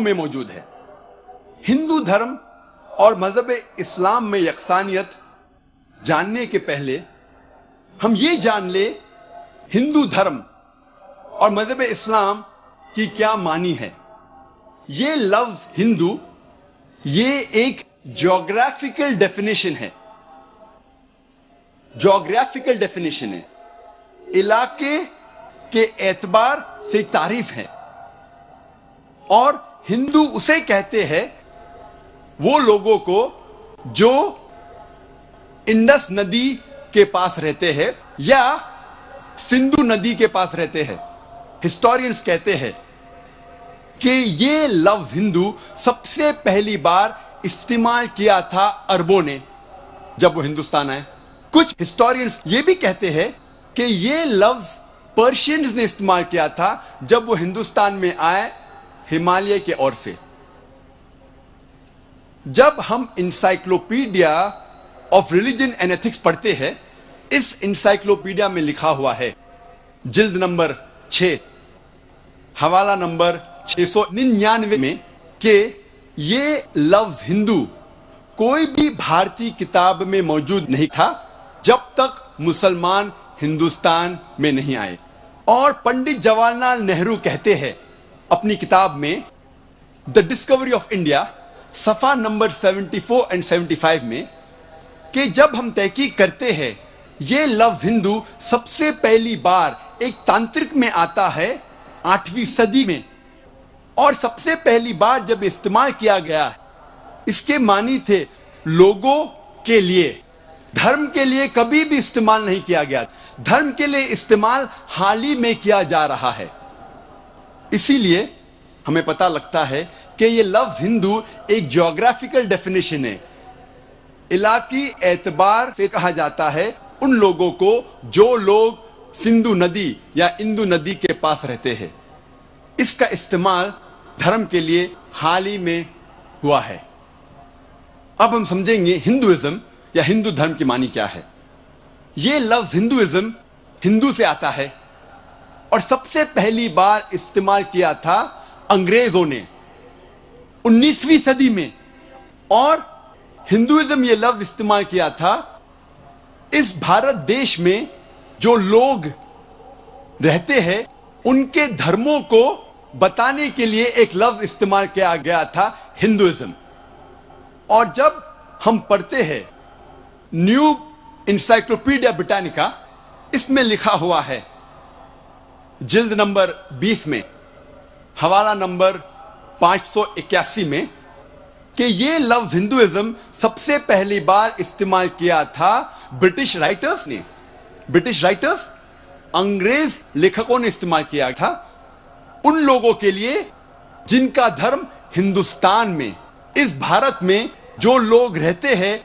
میں موجود ہے۔ ہندو دھرم اور مذہب اسلام میں یکسانیت جاننے کے پہلے ہم یہ جان لیں ہندو دھرم اور مذہب اسلام کی کیا معنی ہے۔ یہ لفظ ہندو یہ ایک جغرافیکل ڈیفینیشن ہے، جغرافیکل ڈیفینیشن ہے، علاقے کے اعتبار سے تعریف ہے۔ اور ہندو اسے کہتے ہیں وہ لوگوں کو جو انڈس ندی کے پاس رہتے ہیں یا سندھو ندی کے پاس رہتے ہیں۔ ہسٹورینز کہتے ہیں کہ یہ لفظ ہندو سب سے پہلی بار استعمال کیا تھا عربوں نے جب وہ ہندوستان آئے۔ کچھ ہسٹورینز یہ بھی کہتے ہیں کہ یہ لفظ پرشینز نے استعمال کیا تھا جب وہ ہندوستان میں آئے ہمالیہ کے اور سے۔ جب ہم encyclopedia of religion and ethics پڑھتے ہیں، اس انسائکلوپیڈیا میں لکھا ہوا ہے جلد نمبر 6 حوالہ نمبر 699 میں کہ یہ لفظ ہندو کوئی بھی بھارتی کتاب میں موجود نہیں تھا جب تک مسلمان ہندوستان میں نہیں آئے۔ اور پنڈت جواہر لال نہرو کہتے ہیں اپنی کتاب میں دا ڈسکوری آف انڈیا صفحہ نمبر 74 اور 75 میں کہ جب ہم تحقیق کرتے ہیں یہ لفظ ہندو سب سے پہلی بار ایک تانترک میں آتا ہے 8ویں صدی میں، اور سب سے پہلی بار جب استعمال کیا گیا اس کے معنی تھے لوگوں کے لیے، دھرم کے لیے کبھی بھی استعمال نہیں کیا گیا، دھرم کے لیے استعمال حال ہی میں کیا جا رہا ہے۔ اسی لیے ہمیں پتہ لگتا ہے کہ یہ لفظ ہندو ایک جغرافیکل ڈیفینیشن ہے، علاقائی اعتبار سے کہا جاتا ہے ان لوگوں کو جو لوگ سندھو ندی یا اندو ندی کے پاس رہتے ہیں۔ اس کا استعمال دھرم کے لیے حال ہی میں ہوا ہے۔ اب ہم سمجھیں گے ہندوازم یا ہندو دھرم کی معنی کیا ہے۔ یہ لفظ ہندوازم ہندو سے آتا ہے اور سب سے پہلی بار استعمال کیا تھا انگریزوں نے 19ویں صدی میں، اور ہندوازم یہ لفظ استعمال کیا تھا اس بھارت دیش میں جو لوگ رہتے ہیں ان کے دھرموں کو بتانے کے لیے ایک لفظ استعمال کیا گیا تھا ہندوازم۔ اور جب ہم پڑھتے ہیں نیو انسائکلوپیڈیا برٹانیکا، اس میں لکھا ہوا ہے جلد نمبر 20 میں حوالہ نمبر 581 میں کہ یہ لفظ ہندوازم سب سے پہلی بار استعمال کیا تھا برٹش رائٹرز نے۔ برٹش رائٹرز انگریز لیکھکوں نے استعمال کیا تھا ان لوگوں کے لیے جن کا دھرم ہندوستان میں، اس بھارت میں جو لوگ رہتے ہیں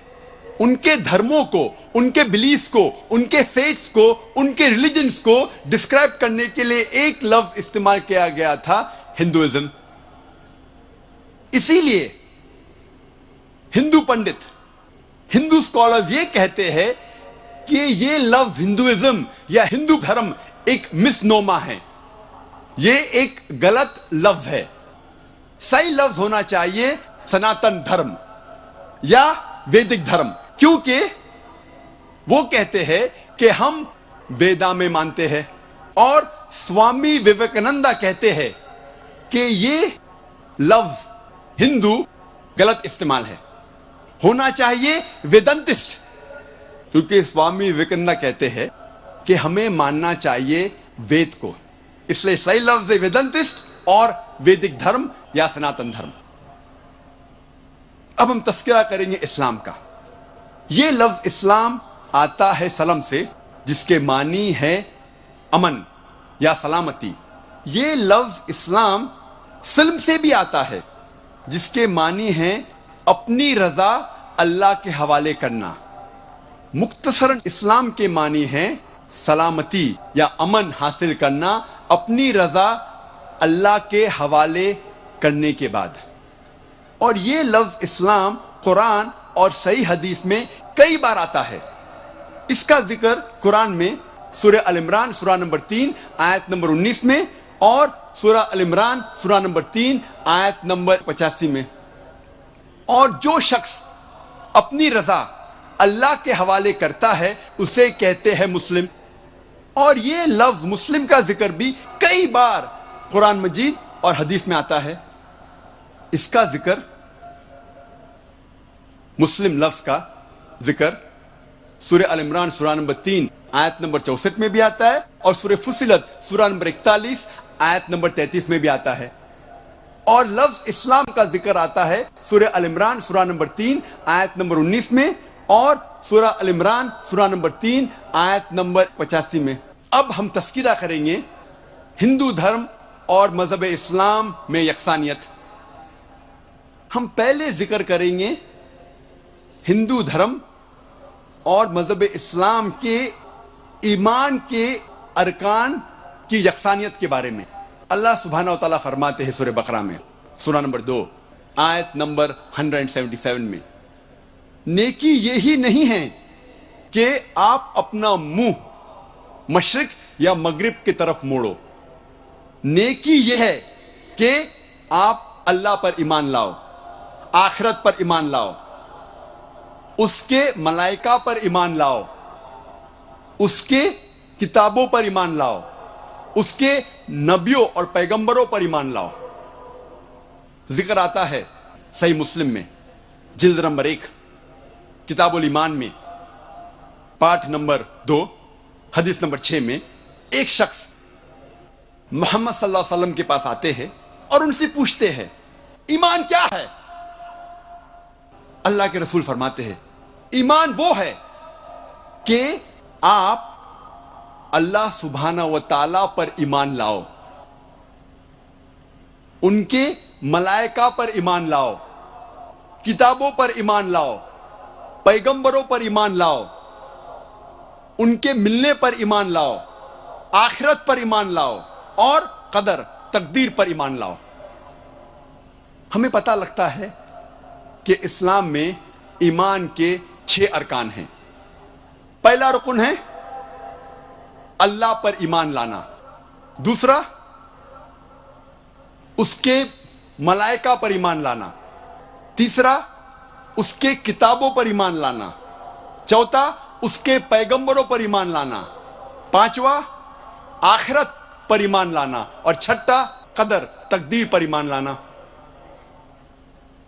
ان کے دھرموں کو، ان کے بلیفز کو، ان کے فیتھس کو، ان کے ریلیجنز کو ڈسکرائب کرنے کے لیے ایک لفظ استعمال کیا گیا تھا ہندوازم۔ اسی لیے ہندو پنڈت، ہندو اسکالرز یہ کہتے ہیں کہ یہ لفظ ہندوازم یا ہندو دھرم ایک مس نوما ہے، یہ ایک غلط لفظ ہے۔ صحیح لفظ ہونا چاہیے سناتن دھرم یا ویدک دھرم، کیونکہ وہ کہتے ہیں کہ ہم ویدا میں مانتے ہیں، اور سوامی وویکانندا کہتے ہیں کہ یہ لفظ ہندو غلط استعمال ہے، ہونا چاہیے ویدنتسٹ، کیونکہ سوامی وویکانندا کہتے ہیں کہ ہمیں ماننا چاہیے وید کو، اس لیے صحیح لفظ ہے ویدنتسٹ اور ویدک دھرم یا سناتن دھرم۔ اب ہم تذکرہ کریں گے اسلام کا۔ یہ لفظ اسلام آتا ہے سلم سے، جس کے معنی ہے امن یا سلامتی۔ یہ لفظ اسلام سلم سے بھی آتا ہے جس کے معنی ہے اپنی رضا اللہ کے حوالے کرنا۔ مختصراً اسلام کے معنی ہے سلامتی یا امن حاصل کرنا اپنی رضا اللہ کے حوالے کرنے کے بعد۔ اور یہ لفظ اسلام قرآن اور صحیح حدیث میں کئی بار آتا ہے۔ اس کا ذکر قرآن میں سورہ ال عمران سورہ نمبر 3 آیت نمبر 19 میں اور سورہ ال عمران سورہ نمبر 3 آیت نمبر 85 میں. اور جو شخص اپنی رضا اللہ کے حوالے کرتا ہے اسے کہتے ہیں مسلم. اور یہ لفظ مسلم کا ذکر بھی کئی بار قرآن مجید اور حدیث میں آتا ہے. اس کا ذکر، مسلم لفظ کا ذکر سورہ ال عمران سورہ نمبر 3 آیت نمبر 64 میں بھی آتا ہے اور سورہ فصلت سورہ نمبر 41 آیت نمبر 33 میں بھی آتا ہے. اور لفظ اسلام کا ذکر آتا ہے سورہ ال عمران سورہ نمبر 3 آیت نمبر 19 میں اور سورہ ال عمران سورہ نمبر 3 آیت نمبر 85 میں. اب ہم تذکرہ کریں گے ہندو دھرم اور مذہب اسلام میں یکسانیت. ہم پہلے ذکر کریں گے ہندو دھرم اور مذہب اسلام کے ایمان کے ارکان کی یکسانیت کے بارے میں. اللہ سبحانہ و تعالیٰ فرماتے ہیں سورہ بقرہ میں سورہ نمبر 2 آیت نمبر 177 میں، نیکی یہی نہیں ہے کہ آپ اپنا منہ مشرق یا مغرب کی طرف موڑو، نیکی یہ ہے کہ آپ اللہ پر ایمان لاؤ، آخرت پر ایمان لاؤ، اس کے ملائکہ پر ایمان لاؤ، اس کے کتابوں پر ایمان لاؤ، اس کے نبیوں اور پیغمبروں پر ایمان لاؤ. ذکر آتا ہے صحیح مسلم میں جلد نمبر 1 کتاب الایمان میں پارٹ نمبر 2 حدیث نمبر 6 میں ایک شخص محمد صلی اللہ علیہ وسلم کے پاس آتے ہیں اور ان سے پوچھتے ہیں ایمان کیا ہے؟ اللہ کے رسول فرماتے ہیں ایمان وہ ہے کہ آپ اللہ سبحانہ و تعالیٰ پر ایمان لاؤ، ان کے ملائکہ پر ایمان لاؤ، کتابوں پر ایمان لاؤ، پیغمبروں پر ایمان لاؤ، ان کے ملنے پر ایمان لاؤ، آخرت پر ایمان لاؤ اور قدر تقدیر پر ایمان لاؤ. ہمیں پتہ لگتا ہے کہ اسلام میں ایمان کے 6 ارکان ہیں. پہلا رکن ہے اللہ پر ایمان لانا، دوسرا اس کے ملائکہ پر ایمان لانا، تیسرا اس کے کتابوں پر ایمان لانا، چوتھا اس کے پیغمبروں پر ایمان لانا، پانچواں آخرت پر ایمان لانا اور چھٹا قدر تقدیر پر ایمان لانا.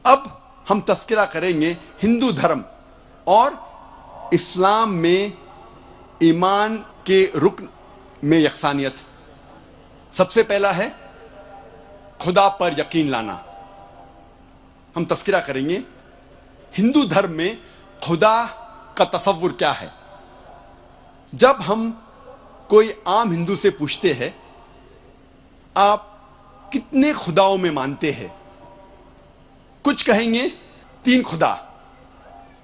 اب ہم تذکرہ کریں گے ہندو دھرم اور اسلام میں ایمان کے رکن میں یکسانیت. سب سے پہلا ہے خدا پر یقین لانا. ہم تذکرہ کریں گے ہندو دھرم میں خدا کا تصور کیا ہے. جب ہم کوئی عام ہندو سے پوچھتے ہیں آپ کتنے خداؤں میں مانتے ہیں، کچھ کہیں گے 3 خدا،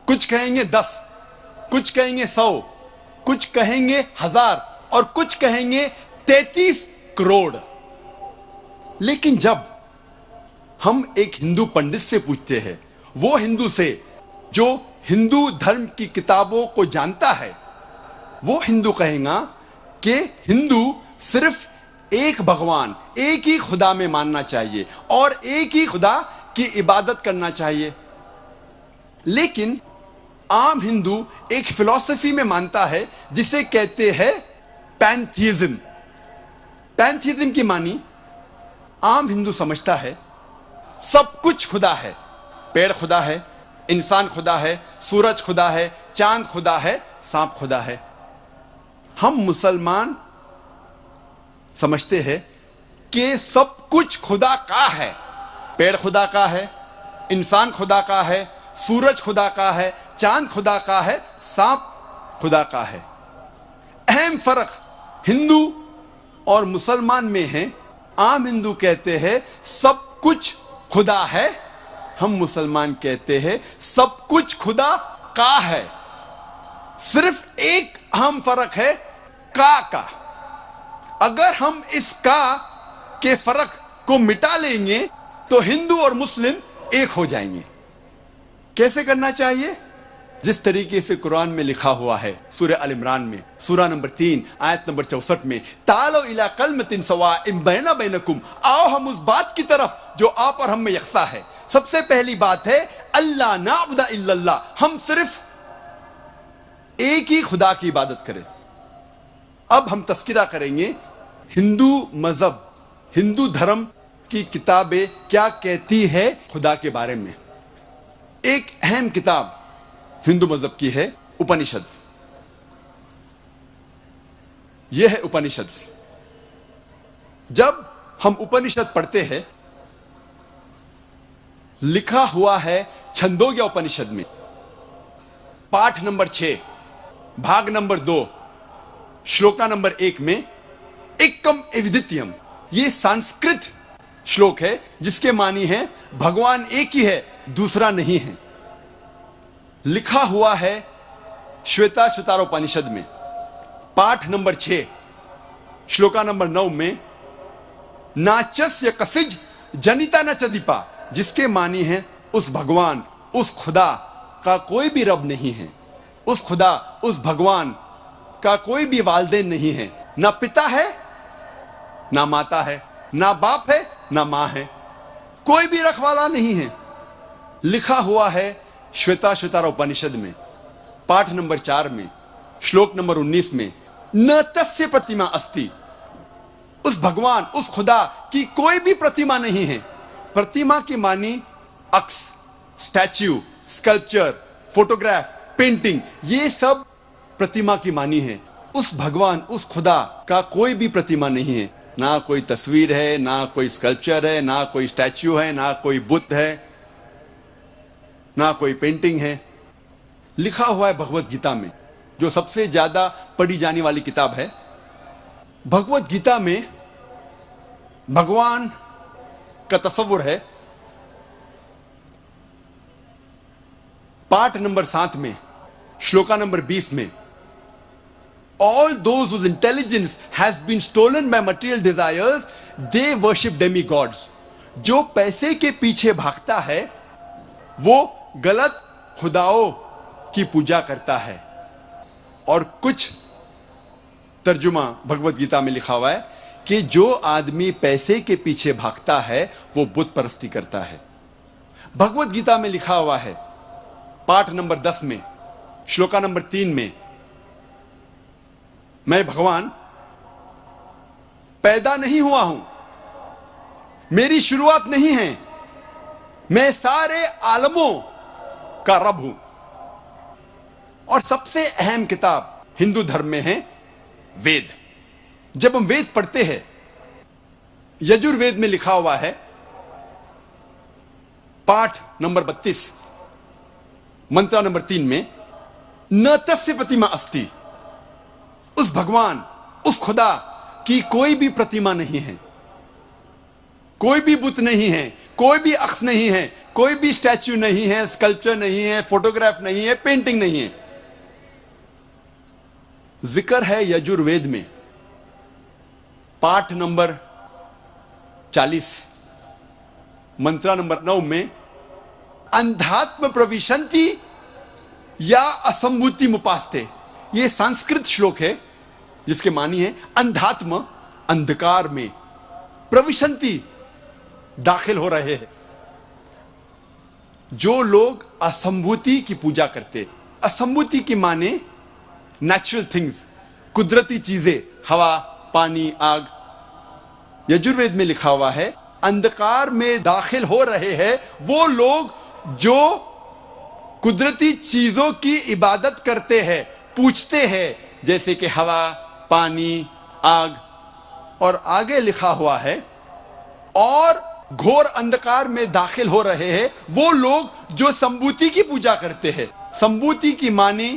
کچھ کہیں گے 10، کچھ کہیں گے 100، کچھ کہیں گے 1000 اور کچھ کہیں گے 33 کروڑ. لیکن جب ہم ایک ہندو پنڈت سے پوچھتے ہیں، وہ ہندو سے جو ہندو دھرم کی کتابوں کو جانتا ہے، وہ ہندو کہیں گا کہ ہندو صرف ایک بھگوان، ایک ہی خدا میں ماننا چاہیے اور ایک ہی خدا کی عبادت کرنا چاہیے. لیکن عام ہندو ایک فلسفی میں مانتا ہے جسے کہتے ہیں پینتھیزم. پینتھیزم کی معنی عام ہندو سمجھتا ہے سب کچھ خدا ہے، پیڑ خدا ہے، انسان خدا ہے، سورج خدا ہے، چاند خدا ہے، سانپ خدا ہے. ہم مسلمان سمجھتے ہیں کہ سب کچھ خدا کا ہے، پیڑ خدا کا ہے، انسان خدا کا ہے، سورج خدا کا ہے، چاند خدا کا ہے، سانپ خدا کا ہے. اہم فرق ہندو اور مسلمان میں ہے. عام ہندو کہتے ہیں سب کچھ خدا ہے، ہم مسلمان کہتے ہیں سب کچھ خدا کا ہے. صرف ایک اہم فرق ہے کا. اگر ہم اس کا کے فرق کو مٹا لیں گے تو ہندو اور مسلم ایک ہو جائیں گے. کیسے کرنا چاہیے؟ جس طریقے سے قرآن میں لکھا ہوا ہے سورہ ال عمران میں سورہ نمبر 3 آیت نمبر 64 میں، تعالوا الی کلمۃ سواء بینا بینکم، آؤ ہم اس بات کی طرف جو آپ اور ہم میں یکساں ہے۔ سب سے پہلی بات ہے اللہ نعبد الا اللہ، ہم صرف ایک ہی خدا کی عبادت کریں۔ اب ہم تذکرہ کریں گے ہندو مذہب، ہندو دھرم کی کتابیں کیا کہتی ہے خدا کے بارے میں۔ ایک اہم کتاب ہندو مذہب کی ہے اپنشد۔ یہ ہے اپنشد۔ جب ہم اپنشد پڑھتے ہیں، لکھا ہوا ہے چھندوگیا اپنشد میں پاٹھ نمبر 6 بھاگ نمبر 2 شلوکا نمبر 1 میں ایکم ایودتیم، یہ سنسکرت شلوک ہے جس کے معنی ہے بھگوان ایک ہی ہے، دوسرا نہیں ہے۔ لکھا ہوا ہے شویتا شتارا اپنشد میں پاٹھ نمبر 6 شلوکا نمبر 9 میں ناچس یا کسج جنیتا نہ چدیپا، جس کے معنی ہے اس بھگوان، اس خدا کا کوئی بھی رب نہیں ہے، اس خدا، اس بھگوان کا کوئی بھی والدین نہیں ہے، نہ پتا ہے نہ ماتا ہے، نہ باپ ہے نہ ماں ہے، کوئی بھی رکھوالا نہیں ہے۔ لکھا ہوا ہے شویتا شتارا اپنشد میں پاٹھ نمبر 4 میں شلوک نمبر 19 میں نہ تسیہ پرتیما استی، اس بھگوان، اس خدا کی کوئی بھی پرتیما نہیں ہے۔ پرتیما کی معنی عکس، سٹیچو، اسکلپچر، فوٹوگراف، پینٹنگ، یہ سب پرتیما کی معنی ہے۔ اس بھگوان، اس خدا کا کوئی بھی پرتیما نہیں ہے، نہ کوئی تصویر ہے، نہ کوئی اسکلپچر ہے، نہ کوئی سٹیچو ہے، نہ کوئی بت ہے، نہ کوئی پینٹنگ ہے۔ لکھا ہوا ہے بھگوت گیتا میں، جو سب سے زیادہ پڑھی جانے والی کتاب ہے۔ بھگوت گیتا میں بھگوان کا تصور ہے۔ پاٹھ نمبر 7 میں شلوکا نمبر 20 میں all those whose intelligence has been stolen by material desires they worship demigods، جو پیسے کے پیچھے بھاگتا ہے وہ غلط خداؤں کی پوجا کرتا ہے۔ اور کچھ ترجمہ بھگوت گیتا میں لکھا ہوا ہے کہ جو آدمی پیسے کے پیچھے بھاگتا ہے وہ بت پرستی کرتا ہے۔ بھگوت گیتا میں لکھا ہوا ہے پاٹھ نمبر 10 میں شلوکا نمبر 3 میں میں بھگوان پیدا نہیں ہوا ہوں، میری شروعات نہیں ہے، میں سارے عالموں کا رب ہوں۔ اور سب سے اہم کتاب ہندو دھرم میں ہے وید۔ جب ہم وید پڑھتے ہیں، یجور وید میں لکھا ہوا ہے پاٹھ نمبر 32 منترا نمبر 3 میں نہ تسیہ پرتیما استی، اس بھگوان، اس خدا کی کوئی بھی پرتیما نہیں ہے، کوئی بھی بت نہیں ہے، کوئی بھی عکس نہیں ہے، کوئی بھی اسٹیچو نہیں ہے، اسکلپچر نہیں ہے، فوٹوگراف نہیں ہے، پینٹنگ نہیں ہے۔ ذکر ہے یجور وید میں پاٹھ نمبر 40 منترا نمبر 9 میں اندھاتم پرویشنتی یا اسمبھوتی مپاستے، یہ سنسکرت شلوک ہے جس کے معنی ہے اندھاتم، اندھکار میں، پرویشنتی، داخل ہو رہے ہیں۔ جو لوگ اسمبھوتی کی پوجا کرتے، اسمبھوتی کی معنی نیچرل تھنگز، قدرتی چیزیں، ہوا، پانی، آگ۔ یجوروید میں لکھا ہوا ہے اندھکار میں داخل ہو رہے ہیں وہ لوگ جو قدرتی چیزوں کی عبادت کرتے ہیں، پوجتے ہیں، جیسے کہ ہوا، پانی، آگ۔ اور آگے لکھا ہوا ہے اور گھور اندھکار میں داخل ہو رہے ہیں وہ لوگ جو سمبوتی کی پوجا کرتے ہیں۔ سمبوتی کی معنی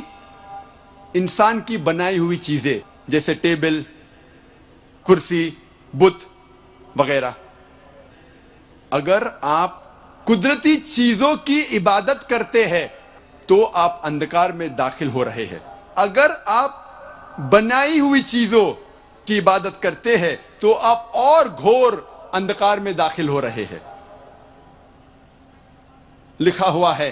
انسان کی بنائی ہوئی چیزیں جیسے ٹیبل، کرسی، بت وغیرہ۔ اگر آپ قدرتی چیزوں کی عبادت کرتے ہیں تو آپ اندھکار میں داخل ہو رہے ہیں۔ اگر آپ بنائی ہوئی چیزوں کی عبادت کرتے ہیں تو آپ اور گھور اندھکار میں داخل ہو رہے ہیں۔ لکھا ہوا ہے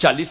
40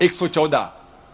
114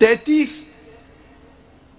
33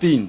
3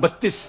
32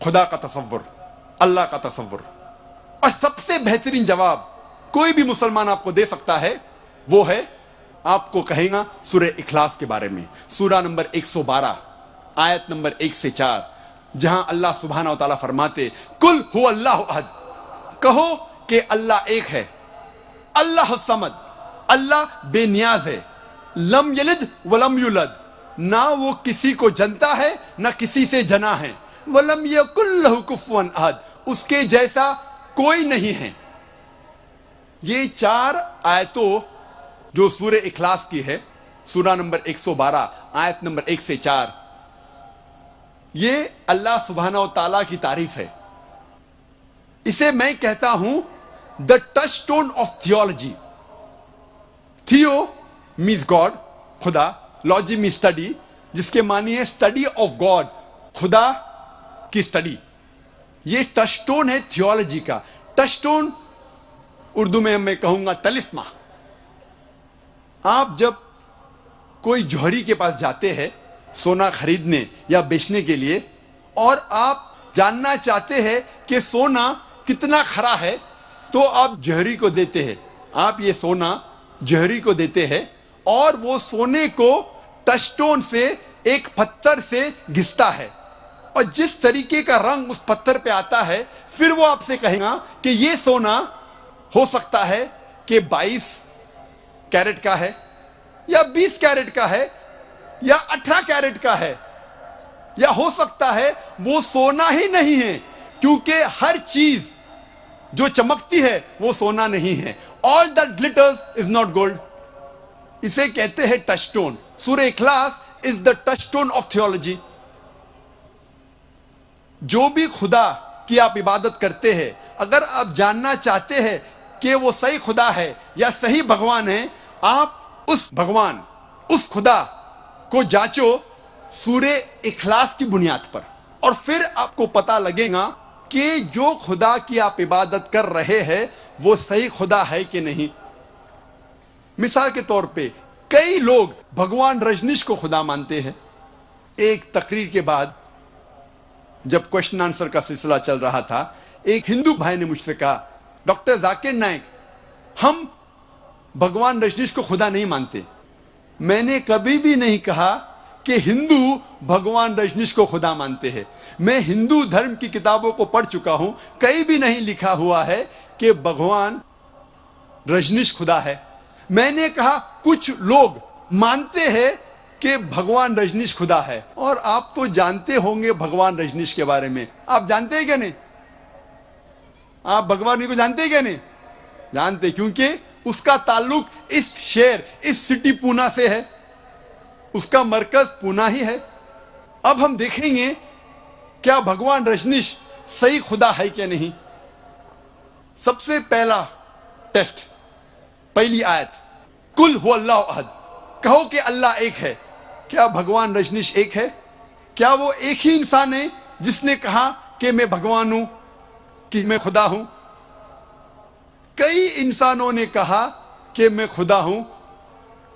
خدا کا تصور، اللہ کا تصور. اور سب سے بہترین جواب کوئی بھی مسلمان آپ کو دے سکتا ہے وہ ہے، آپ کو کہے گا سورہ اخلاص کے بارے میں، سورہ نمبر 112 آیت نمبر 1 سے 4، جہاں اللہ سبحانہ و تعالیٰ فرماتے کل هو اللہ احد، کہو کہ اللہ ایک ہے، اللہ الصمد، اللہ بے نیاز ہے، لم یلد ولم یولد، نہ وہ کسی کو جنتا ہے نہ کسی سے جنا ہے، ولم یکن لہ کفوا احد، اس کے جیسا کوئی نہیں ہے. یہ 4 آیتوں جو سورہ اخلاص کی ہے، سورہ نمبر 112 آیت نمبر 1 سے 4، یہ اللہ سبحانہ و تعالیٰ کی تعریف ہے. اسے میں کہتا ہوں the touchstone of theology. Theo means God, خدا، لوجی means اسٹڈی، جس کے معنی ہے اسٹڈی آف گاڈ، خدا کی اسٹڈی. یہ ٹچ سٹون ہے تھیولوجی کا. ٹچ سٹون اردو میں کہوں گا تلسمہ. آپ جب کوئی جوہری کے پاس جاتے ہیں سونا خریدنے یا بیچنے کے لیے، اور آپ جاننا چاہتے ہیں کہ سونا کتنا کھرا ہے، تو آپ جوہری کو دیتے ہیں، آپ یہ سونا جوہری کو دیتے ہیں، اور وہ سونے کو ٹچ سٹون سے ایک پتھر سے گھستا ہے، اور جس طریقے کا رنگ اس پتھر پہ آتا ہے، پھر وہ آپ سے کہے گا کہ یہ سونا ہو سکتا ہے کہ 22 کیرٹ کا ہے، یا 20 کیرٹ کا ہے، یا 18 کیرٹ کا ہے، یا ہو سکتا ہے وہ سونا ہی نہیں ہے، کیونکہ ہر چیز جو چمکتی ہے وہ سونا نہیں ہے. All that glitters is not gold. اسے کہتے ہیں ٹچ سٹون. سورہ اخلاص is the touch stone of theology. جو بھی خدا کی آپ عبادت کرتے ہیں، اگر آپ جاننا چاہتے ہیں کہ وہ صحیح خدا ہے یا صحیح بھگوان ہے، آپ اس بھگوان، اس خدا کو جانچو سورہ اخلاص کی بنیاد پر، اور پھر آپ کو پتہ لگے گا کہ جو خدا کی آپ عبادت کر رہے ہیں وہ صحیح خدا ہے کہ نہیں. مثال کے طور پہ کئی لوگ بھگوان رجنیش کو خدا مانتے ہیں. ایک تقریر کے بعد جب کوشچن آنسر کا سلسلہ چل رہا تھا، ایک ہندو بھائی نے مجھ سے کہا ڈاکٹر ذاکر نائک، ہم بھگوان رجنیش کو خدا نہیں مانتے. میں نے کبھی بھی نہیں کہا کہ ہندو بھگوان رجنیش کو خدا مانتے ہیں. میں ہندو دھرم کی کتابوں کو پڑھ چکا ہوں، کہیں بھی نہیں لکھا ہوا ہے کہ بھگوان رجنیش خدا ہے. میں نے کہا کچھ لوگ مانتے ہیں کہ بھگوان رجنیش خدا ہے. اور آپ تو جانتے ہوں گے بھگوان رجنیش کے بارے میں. آپ جانتے ہیں کیا نہیں؟ آپ بھگوان کو جانتے ہیں کیا نہیں؟ جانتے، کیونکہ اس کا تعلق اس شہر، اس سٹی پونا سے ہے، اس کا مرکز پونا ہی ہے. اب ہم دیکھیں گے کیا بھگوان رجنیش صحیح خدا ہے کیا نہیں. سب سے پہلا ٹیسٹ، پہلی آیت، کل هو اللہ احد، کہو کہ اللہ ایک ہے. کیا بھگوان رجنیش ایک ہے؟ کیا وہ ایک ہی انسان ہے جس نے کہا کہ میں بھگوان ہوں، کہ میں خدا ہوں؟ کئی انسانوں نے کہا کہ میں خدا ہوں.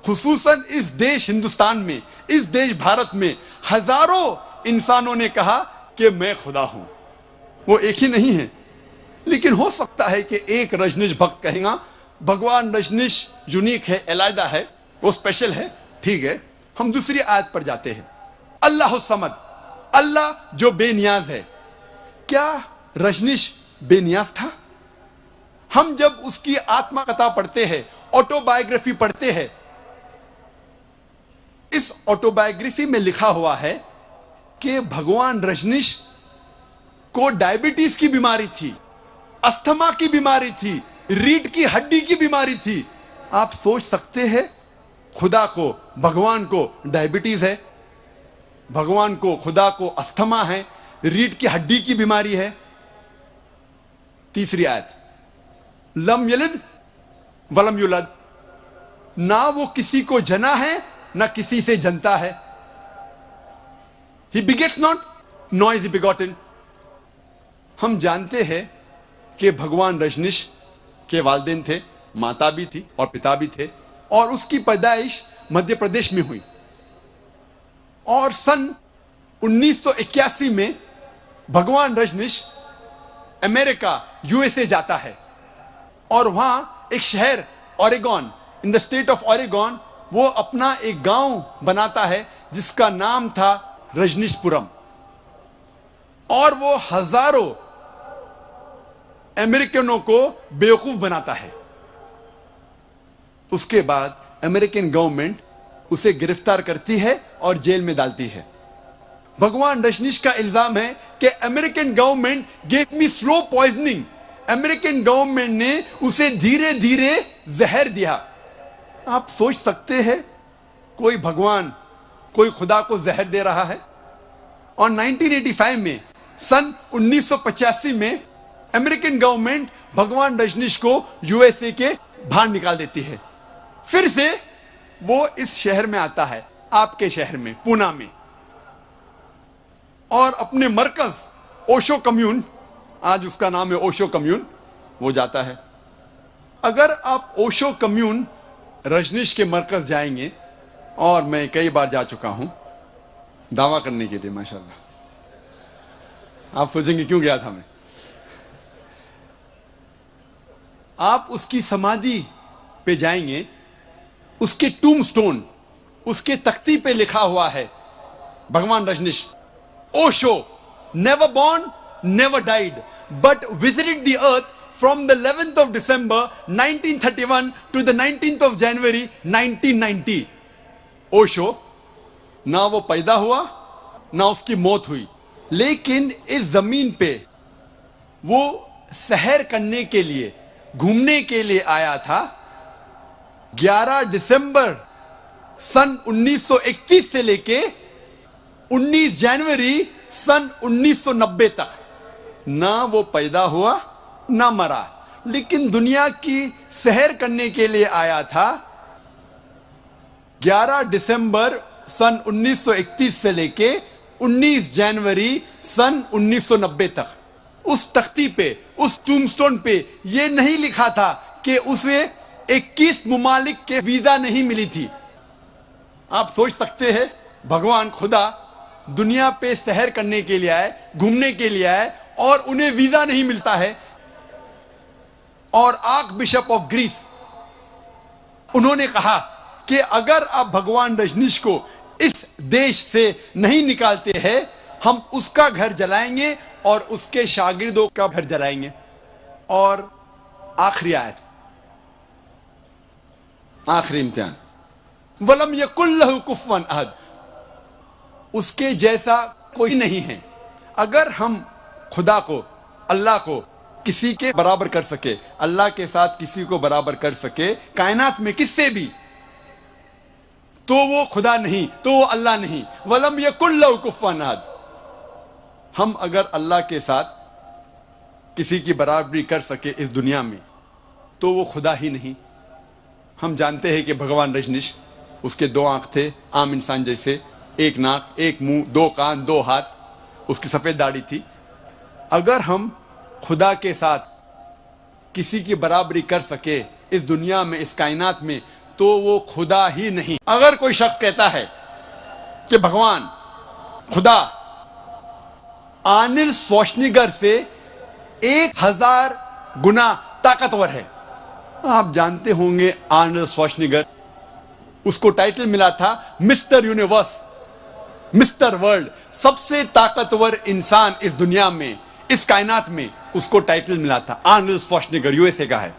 خصوصاً اس دیش ہندوستان میں، اس دیش بھارت میں ہزاروں انسانوں نے کہا کہ میں خدا ہوں. وہ ایک ہی نہیں ہے. لیکن ہو سکتا ہے کہ ایک رجنیش بھکت کہے گا بھگوان رجنیش یونیک ہے، علیحدہ ہے، وہ اسپیشل ہے. ٹھیک ہے، ہم دوسری آیت پر جاتے ہیں. اللہ الصمد، اللہ جو بے نیاز ہے. کیا رجنیش بے نیاز تھا؟ ہم جب اس کی آتما کتھا پڑھتے ہیں، آٹو بایوگرافی پڑھتے ہیں، اس آٹو بایوگرافی میں لکھا ہوا ہے کہ بھگوان رجنیش کو ڈائبٹیز کی بیماری تھی، استھما کی بیماری تھی، ریڑھ کی ہڈی کی بیماری تھی. آپ سوچ سکتے ہیں خدا کو، بھگوان کو ڈائبٹیز ہے، بھگوان کو، خدا کو استھما ہے، ریڑھ کی ہڈی کی بیماری ہے. تیسری آیت، لم یلد ولم یولد، نہ وہ کسی کو جنا ہے نہ کسی سے جنتا ہے. He begets not, nor is he begotten. ہم جانتے ہیں کہ بھگوان رجنیش کے والدین تھے، ماتا بھی تھی اور پتا بھی تھے، اور اس کی پیدائش مدھیہ پردیش میں ہوئی. اور سن 1981 میں بھگوان رجنیش امریکہ USA جاتا ہے اور وہاں ایک شہر Oregon in the state of Oregon وہ اپنا ایک گاؤں بناتا ہے جس کا نام تھا رجنیش پورم، اور وہ ہزاروں امریکنوں کو بیوقوف بناتا ہے. اس کے بعد امریکن گورنمنٹ اسے گرفتار کرتی ہے اور جیل میں ڈالتی ہے. بھگوان رجنیش کا الزام ہے کہ امریکن گورنمنٹ گیو می سلو پوائزننگ، امریکن گورنمنٹ نے اسے دھیرے دھیرے زہر دیا. آپ سوچ سکتے ہیں کوئی بھگوان کوئی خدا کو زہر دے رہا ہے؟ اور 1985 میں سن 1985 میں امریکن گورنمنٹ بھگوان رجنیش کو USA کے باہر نکال دیتی ہے. پھر سے وہ اس شہر میں آتا ہے، آپ کے شہر میں پونا میں، اور اپنے مرکز اوشو کمیون، آج اس کا نام ہے اوشو کمیون، وہ جاتا ہے. اگر آپ اوشو کمیون رجنیش کے مرکز جائیں گے، اور میں کئی بار جا چکا ہوں دعویٰ کرنے کے لیے، ماشاءاللہ آپ سوچیں گے کیوں گیا تھا میں. آپ اس کی سمادھی پہ جائیں گے، اس کے ٹوم سٹون، اس کے تختی پہ لکھا ہوا ہے بھگوان Rajneesh Osho never born, never died, but visited the earth from the 11th of December 1931 to the 19th of January 1990. Osho نہ وہ پیدا ہوا نہ اس کی موت ہوئی، لیکن اس زمین پہ وہ سحر کرنے کے لیے، گھومنے کے لیے آیا تھا. 11 دسمبر سن 1931 سے لے کے 19 جنوری سن 1990 تک نہ وہ پیدا ہوا نہ مرا، لیکن دنیا کی سحر کرنے کے لیے آیا تھا. 11 دسمبر سن 1931 سے لے کے 19 جنوری سن 1990 تک. اس تختی پہ، اس ٹوم سٹون پہ یہ نہیں لکھا تھا کہ اسے 21 ممالک کے ویزا نہیں ملی تھی. آپ سوچ سکتے ہیں بھگوان خدا دنیا پہ سحر کرنے کے لیے آئے، گھومنے کے لیے آئے، اور انہیں ویزا نہیں ملتا ہے. اور آرک بشپ آف گریس انہوں نے کہا کہ اگر آپ بھگوان رجنیش کو اس دیش سے نہیں نکالتے ہیں، ہم اس کا گھر جلائیں گے اور اس کے شاگردوں کا گھر جلائیں گے. اور آخری آیت، آخری امتحان، وَلَمْ يَكُنْ لَهُ كُفُوًا أَحَدٌ، اس کے جیسا کوئی نہیں ہے. اگر ہم خدا کو، اللہ کو کسی کے برابر کر سکے، اللہ کے ساتھ کسی کو برابر کر سکے کائنات میں کس سے بھی، تو وہ خدا نہیں، تو وہ اللہ نہیں. وَلَمْ يَكُنْ لَهُ كُفُوًا أَحَدٌ، ہم اگر اللہ کے ساتھ کسی کی برابری کر سکے اس دنیا میں تو وہ خدا ہی نہیں. ہم جانتے ہیں کہ بھگوان رجنیش، اس کے 2 آنکھ تھے عام انسان جیسے، 1 ناک، 1 منہ، 2 کان، 2 ہاتھ، اس کی سفید داڑھی تھی. اگر ہم خدا کے ساتھ کسی کی برابری کر سکے اس دنیا میں، اس کائنات میں، تو وہ خدا ہی نہیں. اگر کوئی شخص کہتا ہے کہ بھگوان خدا آرنلڈ شوارزنیگر سے 1000 گنا طاقتور ہے. آپ جانتے ہوں گے آرنلڈ شوارزنیگر، اس کو ٹائٹل ملا تھا مسٹر یونیورس، مسٹر ورلڈ، سب سے طاقتور انسان اس دنیا میں، اس کائنات میں، اس کو ٹائٹل ملا تھا. آرنلڈ شوارزنیگر USA کا ہے.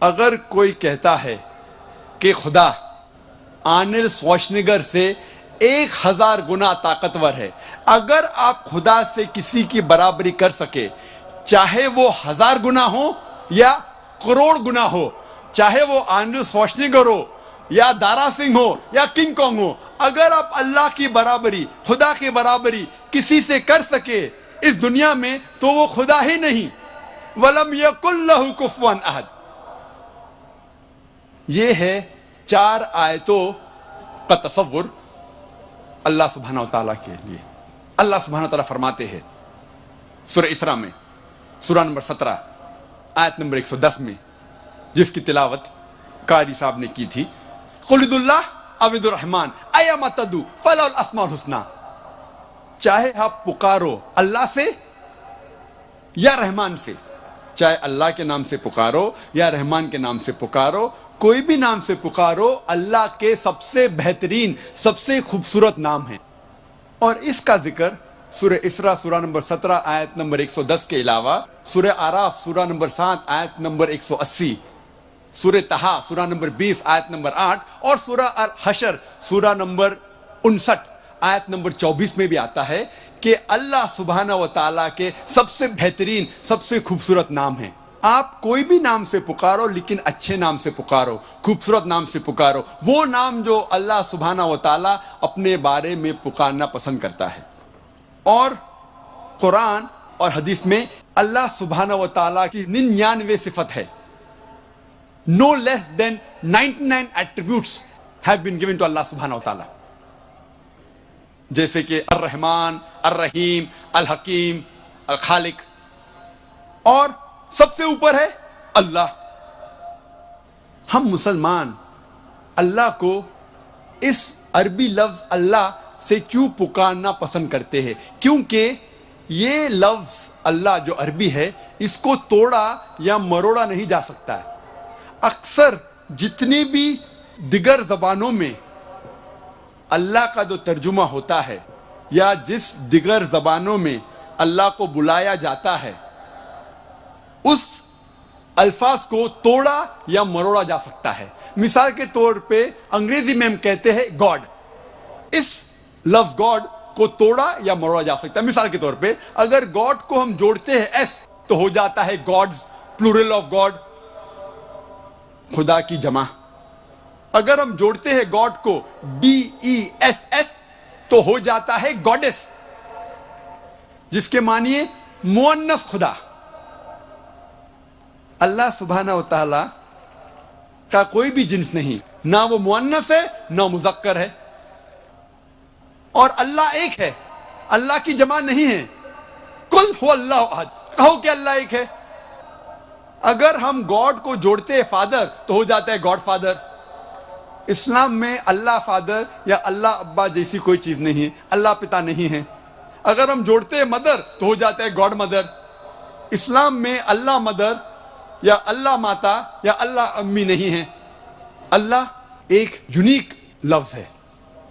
اگر کوئی کہتا ہے کہ خدا آرنلڈ شوارزنیگر سے 1000 گنا طاقتور ہے، اگر آپ خدا سے کسی کی برابری کر سکے، چاہے وہ 1000 گنا ہو یا کروڑ گنا ہو، چاہے وہ آرنلڈ شوارزنیگر ہو یا دارا سنگھ ہو یا کنگ کانگ ہو، اگر آپ اللہ کی برابری، خدا کی برابری کسی سے کر سکے اس دنیا میں تو وہ خدا ہی نہیں. وَلَمْ يَكُنْ لَهُ كُفُوًا أَحَدٌ. یہ ہے 4 آیتوں کا تصور اللہ سبحانہ وتعالیٰ کے لیے. اللہ سبحانہ وتعالیٰ فرماتے ہیں سورہ اسراء میں، سورہ نمبر 17 آیت نمبر 110 میں، جس کی تلاوت قاری صاحب نے کی تھی، قُلِ ادعوا اللَّهَ أَوِ ادعوا الرَّحْمَٰنَ أَيَّمَّا تَدْعُوا فَلَهُ الْأَسْمَاءُ الْحُسْنَىٰ. چاہے آپ پکارو اللہ سے یا رحمان سے، چاہے اللہ کے نام سے پکارو یا رحمان کے نام سے پکارو، کوئی بھی نام سے پکارو، اللہ کے سب سے بہترین، سب سے خوبصورت نام ہے۔ اور اس کا ذکر سورہ اسراء سورہ نمبر 17 آیت نمبر 110 کے علاوہ سورہ آراف سورہ نمبر 7 آیت نمبر 180، سورہ طٰہٰ سورہ نمبر 20 آیت نمبر 8 اور سورہ الحشر سورہ نمبر 59 آیت نمبر 24 میں بھی آتا ہے کہ اللہ سبحانہ و تعالیٰ کے سب سے بہترین، سب سے خوبصورت نام ہیں۔ آپ کوئی بھی نام سے پکارو، لیکن اچھے نام سے پکارو، خوبصورت نام سے پکارو، وہ نام جو اللہ سبحانہ و تعالیٰ اپنے بارے میں پکارنا پسند کرتا ہے۔ اور قرآن اور حدیث میں اللہ سبحانہ و تعالیٰ کی 99 صفت ہے۔ No less than 99 attributes have been given to Allah subhanahu wa ta'ala، جیسے کہ الرحمن، الرحیم، الحکیم، الخالق، اور سب سے اوپر ہے اللہ۔ ہم مسلمان اللہ کو اس عربی لفظ اللہ سے کیوں پکارنا پسند کرتے ہیں؟ کیونکہ یہ لفظ اللہ جو عربی ہے، اس کو توڑا یا مروڑا نہیں جا سکتا ہے۔ اکثر جتنی بھی دیگر زبانوں میں اللہ کا جو ترجمہ ہوتا ہے یا جس دیگر زبانوں میں اللہ کو بلایا جاتا ہے، اس الفاظ کو توڑا یا مروڑا جا سکتا ہے۔ مثال کے طور پہ انگریزی میں ہم کہتے ہیں گاڈ، اس لفظ گاڈ کو توڑا یا مروڑا جا سکتا ہے۔ مثال کے طور پہ اگر گاڈ کو ہم جوڑتے ہیں ایس تو ہو جاتا ہے گاڈز، پلورل آف گاڈ، خدا کی جمع۔ اگر ہم جوڑتے ہیں گاڈ کو DESS تو ہو جاتا ہے گاڈس، جس کے معنی ہے مؤنث خدا۔ اللہ سبحانہ و تعالی کا کوئی بھی جنس نہیں، نہ وہ مؤنث ہے نہ مذکر ہے، اور اللہ ایک ہے، اللہ کی جمع نہیں ہے۔ قل هو اللہ احد، کہو کہ اللہ ایک ہے۔ اگر ہم گاڈ کو جوڑتے ہیں فادر تو ہو جاتا ہے گاڈ فادر۔ اسلام میں اللہ فادر یا اللہ ابا جیسی کوئی چیز نہیں ہے، اللہ پتا نہیں ہے۔ اگر ہم جوڑتے ہیں مدر تو ہو جاتا ہے گاڈ مدر۔ اسلام میں اللہ مدر یا اللہ ماتا یا اللہ امی نہیں ہے، اللہ ایک یونیک لفظ ہے۔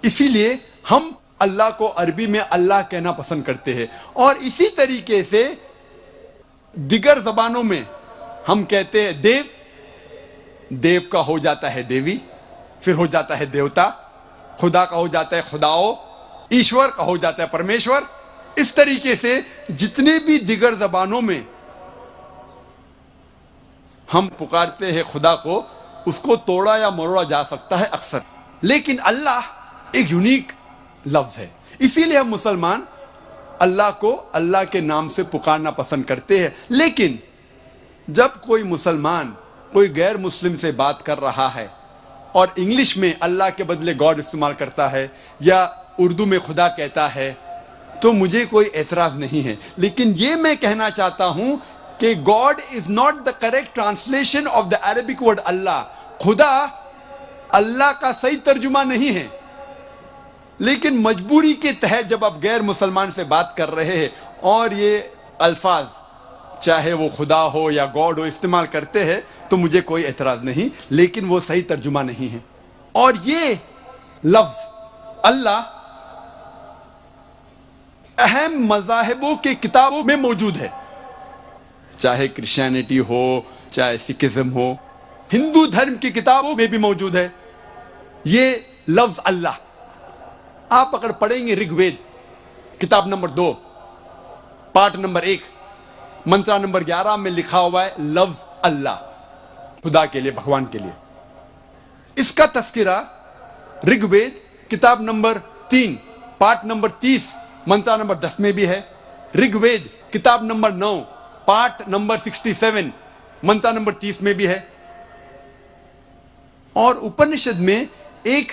اسی لیے ہم اللہ کو عربی میں اللہ کہنا پسند کرتے ہیں، اور اسی طریقے سے دیگر زبانوں میں ہم کہتے ہیں دیو، دیو کا ہو جاتا ہے دیوی، پھر ہو جاتا ہے دیوتا، خدا کا ہو جاتا ہے خداؤ، ایشور کا ہو جاتا ہے پرمیشور۔ اس طریقے سے جتنے بھی دیگر زبانوں میں ہم پکارتے ہیں خدا کو، اس کو توڑا یا مروڑا جا سکتا ہے اکثر، لیکن اللہ ایک یونیک لفظ ہے۔ اسی لیے ہم مسلمان اللہ کو اللہ کے نام سے پکارنا پسند کرتے ہیں۔ لیکن جب کوئی مسلمان کوئی غیر مسلم سے بات کر رہا ہے اور انگلش میں اللہ کے بدلے گاڈ استعمال کرتا ہے یا اردو میں خدا کہتا ہے تو مجھے کوئی اعتراض نہیں ہے، لیکن یہ میں کہنا چاہتا ہوں کہ God is not the correct translation of the Arabic word Allah. خدا اللہ کا صحیح ترجمہ نہیں ہے، لیکن مجبوری کے تحت جب آپ غیر مسلمان سے بات کر رہے ہیں اور یہ الفاظ چاہے وہ خدا ہو یا گاڈ ہو استعمال کرتے ہیں تو مجھے کوئی اعتراض نہیں، لیکن وہ صحیح ترجمہ نہیں ہے۔ اور یہ لفظ اللہ اہم مذاہبوں کے کتابوں میں موجود ہے، چاہے کرسچینٹی ہو، چاہے سکھزم ہو، ہندو دھرم کی کتابوں میں بھی موجود ہے یہ لفظ اللہ۔ آپ اگر پڑھیں گے رگ وید کتاب number 2 part number 1 mantra number 11 میں لکھا ہوا ہے لفظ اللہ، خدا کے لیے، بھگوان کے لیے۔ اس کا تذکرہ رگ وید کتاب number 3 part number 30 mantra number 10 میں بھی ہے۔ رگ وید کتاب number 9 part number 67 mantra number 30 میں بھی ہے۔ اور اپنشد میں ایک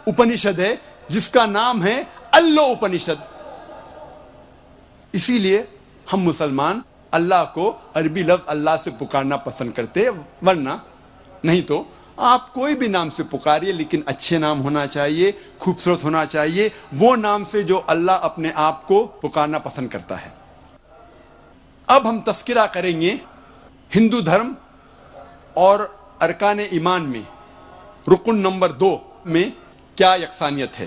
اپنشد ہے جس کا نام ہے اللہ اپنشد۔ اسی لیے ہم مسلمان اللہ کو عربی لفظ اللہ سے پکارنا پسند کرتے ہیں، ورنہ نہیں تو آپ کوئی بھی نام سے پکاریے لیکن اچھے نام ہونا چاہیے, خوبصورت ہونا چاہیے, وہ نام سے جو اللہ اپنے آپ کو پکارنا پسند کرتا ہے. اب ہم تذکرہ کریں گے ہندو دھرم اور ارکان ایمان میں رکن نمبر 2 میں کیا یکسانیت ہے.